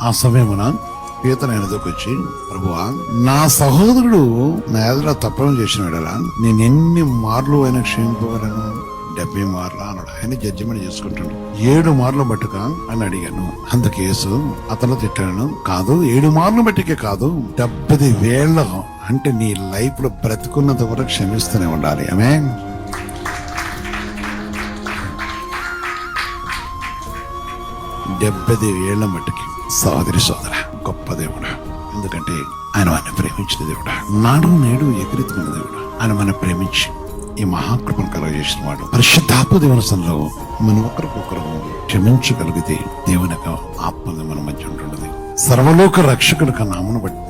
ఆ సమయమున పీతరు ఆయన దగ్గరికి వచ్చి, ప్రభువా, నా సహోదరుడు నా ఎదుట తప్పడం చేసిన వాడలా నేను ఎన్ని మార్లు ఆయన క్షమింపగలను? 70 మార్లు అన్నాడు. ఆయన జడ్జిమెంట్ చేసుకుంటాడు. 7 మార్లు బట్టుక అని అడిగాను. అందుకు యేసు అతను తిట్టాను, కాదు 7 మార్లు బట్టికే కాదు, 70,000 అంటే నీ లైఫ్ లో బ్రతుకున్నంత వరకు క్షమిస్తూనే ఉండాలి. ఆమేన్. 70,000 మట్టికి. సోదరి సోదర, గొప్ప దేవుడా. ఎందుకంటే ఆయన మన ప్రేమించిన దేవుడా, నాడు నేడు ఎగిరెత్తుకున్న దేవుడా. ఆయన మన ప్రేమించి ఈ మహాకృపను కలుగజేసిన వాడు. పరిశుద్ధాత్మ దేవుని సన్నిధిలో మనం ఒకరికొకరు క్షమించగలిగితే దేవుని యొక్క ఆత్మ మన మధ్య ఉంటున్నది. సర్వలోక రక్షకుడు నామను బట్టి